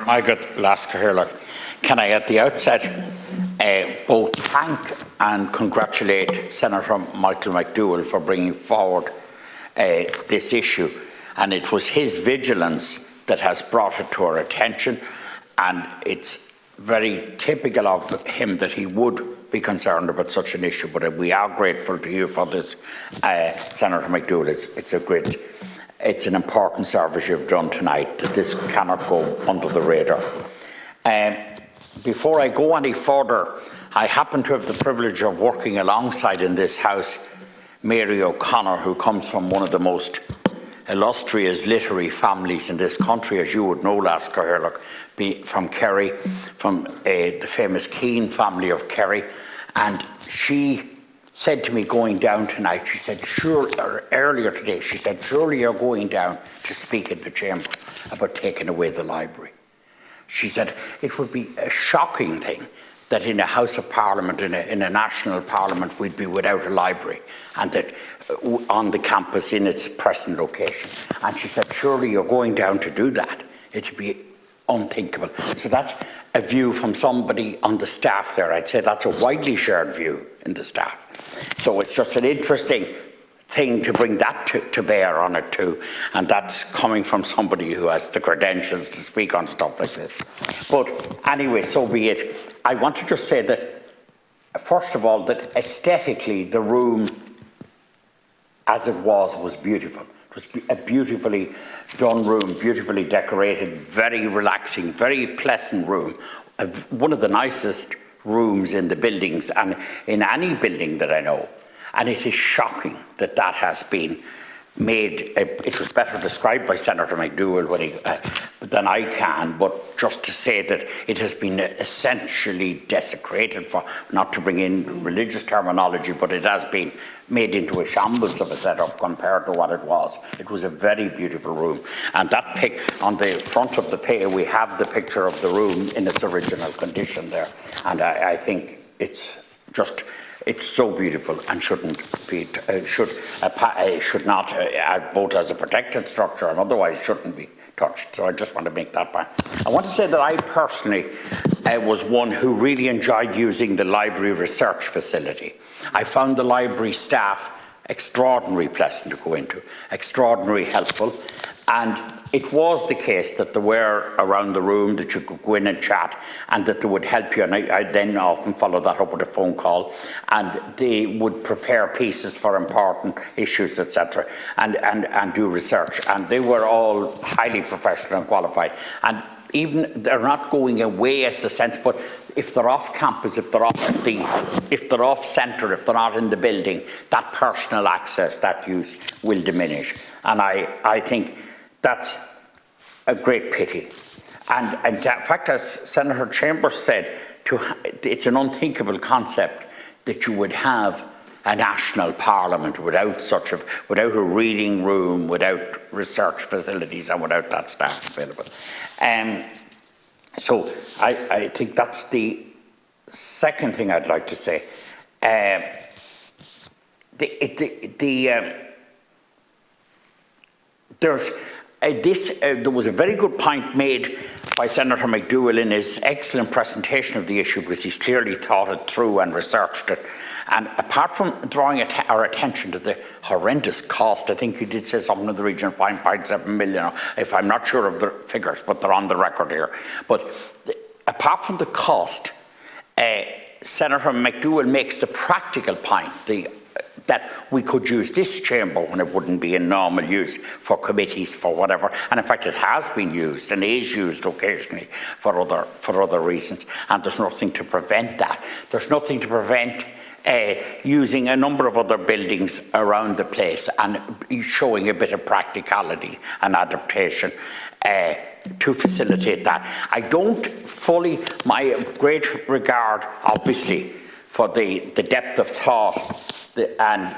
Margaret Lasker here. Can I at the outset both thank and congratulate Senator Michael McDowell for bringing forward this issue, and it was his vigilance that has brought it to our attention, and it's very typical of him that he would be concerned about such an issue, but we are grateful to you for this, Senator McDowell. It's an important service you've done tonight, that this cannot go under the radar. Before I go any further, I happen to have the privilege of working alongside in this House Mary O'Connor, who comes from one of the most illustrious literary families in this country, as you would know, Lasker, from Kerry, from the famous Keane family of Kerry. And she said to me going down tonight, she said, earlier today, she said, surely you're going down to speak in the chamber about taking away the library. She said, it would be a shocking thing that in a House of Parliament, in a national parliament, we'd be without a library, and that on the campus in its present location. And she said, surely you're going down to do that. It'd be unthinkable. So that's a view from somebody on the staff there. I'd say that's a widely shared view in the staff. So it's just an interesting thing to bring that to bear on it too, and that's coming from somebody who has the credentials to speak on stuff like this. But anyway, so be it. I want to just say that, first of all, that aesthetically the room as it was beautiful. It was a beautifully done room, beautifully decorated, very relaxing, very pleasant room. One of the nicest rooms in the buildings and in any building that I know. And it is shocking that that has been made. It was better described by Senator McDowell than I can, but just to say that it has been essentially desecrated, for not to bring in religious terminology, but it has been made into a shambles of a setup compared to what it was. It was a very beautiful room, and that on the front of the page we have the picture of the room in its original condition there, and I think it's so beautiful and should not, both as a protected structure and otherwise, shouldn't be touched. So I just want to make that point. I want to say that I personally was one who really enjoyed using the library research facility. I found the library staff extraordinarily pleasant to go into, extraordinarily helpful, and it was the case that there were around the room that you could go in and chat, and that they would help you, and I then often follow that up with a phone call, and they would prepare pieces for important issues, etc., and do research, and they were all highly professional and qualified, and even they're not going away as a sense, but if they're off campus, if they're off centre, if they're not in the building, that personal access, that use will diminish, and I think that's a great pity. And in fact, as Senator Chambers said, it's an unthinkable concept that you would have a national parliament without a reading room, without research facilities, and without that staff available. So I think that's the second thing I'd like to say. There was a very good point made by Senator McDowell in his excellent presentation of the issue, because he's clearly thought it through and researched it. And apart from drawing our attention to the horrendous cost, I think he did say something in the region of 5.7 million, if I'm not sure of the figures, but they're on the record here. But apart from the cost, Senator McDowell makes the practical point, that we could use this chamber when it wouldn't be in normal use for committees, for whatever, and in fact it has been used and is used occasionally for other reasons, and there's nothing to prevent that. There's nothing to prevent using a number of other buildings around the place and showing a bit of practicality and adaptation to facilitate that. I don't fully, my great regard obviously for the depth of thought and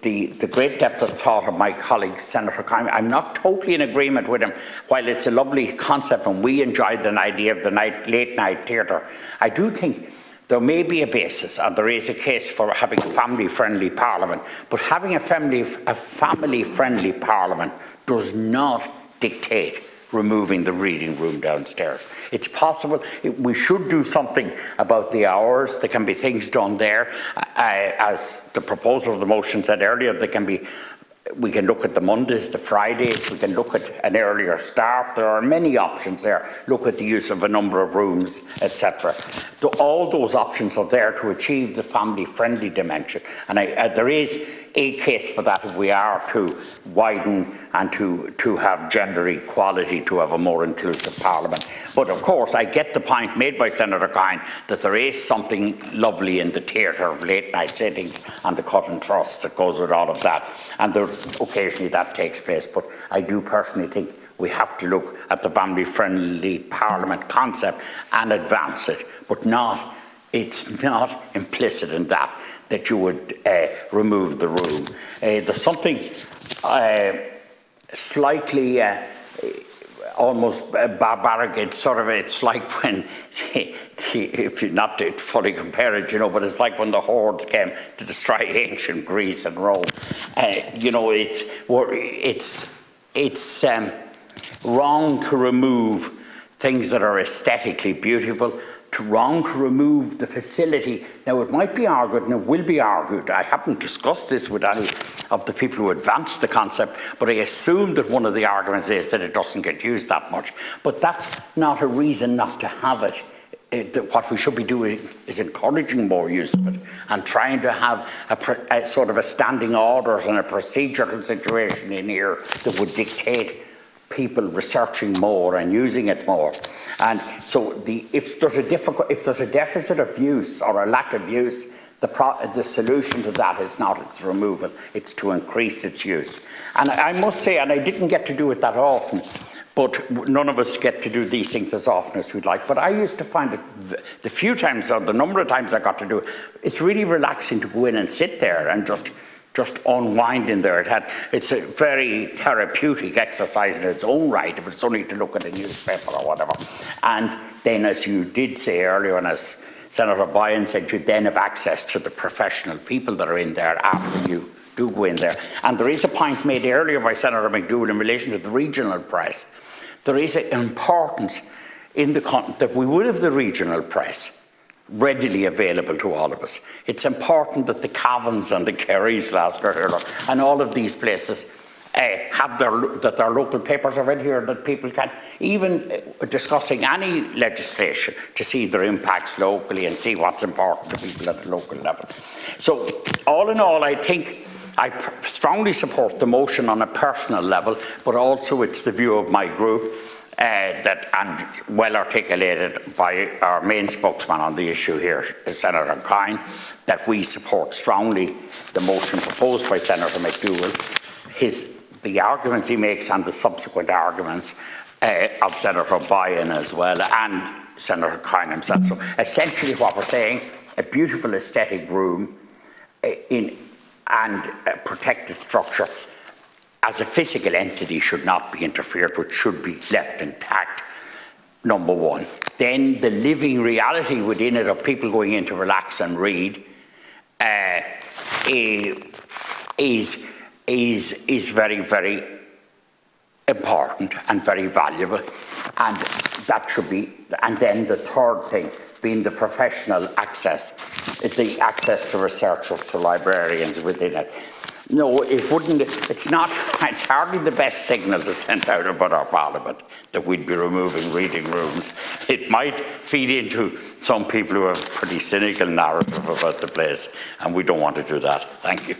the great depth of thought of my colleague, Senator Conway. I'm not totally in agreement with him. While it's a lovely concept and we enjoyed the idea of the late night theatre, I do think there may be a basis, and there is a case for having a family-friendly parliament, but having a family-friendly parliament does not dictate removing the reading room downstairs. It's possible. We should do something about the hours. There can be things done there. As the proposer of the motion said earlier, we can look at the Mondays, the Fridays, we can look at an earlier start. There are many options there. Look at the use of a number of rooms, etc. All those options are there to achieve the family-friendly dimension. And there is a case for that if we are to widen and to have gender equality, to have a more inclusive Parliament. But of course, I get the point made by Senator Kine that there is something lovely in the theatre of late night sittings and the cut and thrust that goes with all of that. And occasionally that takes place. But I do personally think we have to look at the family-friendly Parliament concept and advance it, but it's not implicit in that you would remove the room. There's something slightly almost barbaric. It's like when, if you're not to fully compare it, but it's like when the hordes came to destroy ancient Greece and Rome. It's wrong to remove things that are aesthetically beautiful, wrong to remove the facility. Now, it might be argued, and it will be argued, I haven't discussed this with any of the people who advanced the concept, but I assume that one of the arguments is that it doesn't get used that much. But that's not a reason not to have it. What we should be doing is encouraging more use of it and trying to have a sort of a standing orders and a procedural situation in here that would dictate people researching more and using it more. And so if there's a deficit of use or a lack of use, the solution to that is not its removal, it's to increase its use. And I must say, and I didn't get to do it that often, but none of us get to do these things as often as we'd like. But I used to find it, the few times or the number of times I got to do it, it's really relaxing to go in and sit there and just unwind in there. It's a very therapeutic exercise in its own right, if it's only to look at a newspaper or whatever. And then, as you did say earlier, and as Senator Boyan said, you then have access to the professional people that are in there after you do go in there. And there is a point made earlier by Senator McDougall in relation to the regional press. There is an importance in that we would have the regional press readily available to all of us. It's important that the Cavans and the Kerrys, and all of these places have their local papers are read here, that people can, even discussing any legislation, to see their impacts locally and see what's important to people at the local level. So all in all, I think I strongly support the motion on a personal level, but also it's the view of my group and well articulated by our main spokesman on the issue here, Senator Kine, that we support strongly the motion proposed by Senator McDougall, the arguments he makes and the subsequent arguments of Senator Boyan as well, and Senator Kine himself. So essentially what we're saying, a beautiful aesthetic room and a protected structure as a physical entity should not be interfered with, should be left intact, number one. Then the living reality within it of people going in to relax and read is very, very important and very valuable. And that should be, and then the third thing being the professional access, the access to researchers, to librarians within it. No, it wouldn't, it's hardly the best signal to send out about our Parliament that we'd be removing reading rooms. It might feed into some people who have a pretty cynical narrative about the place, and we don't want to do that. Thank you.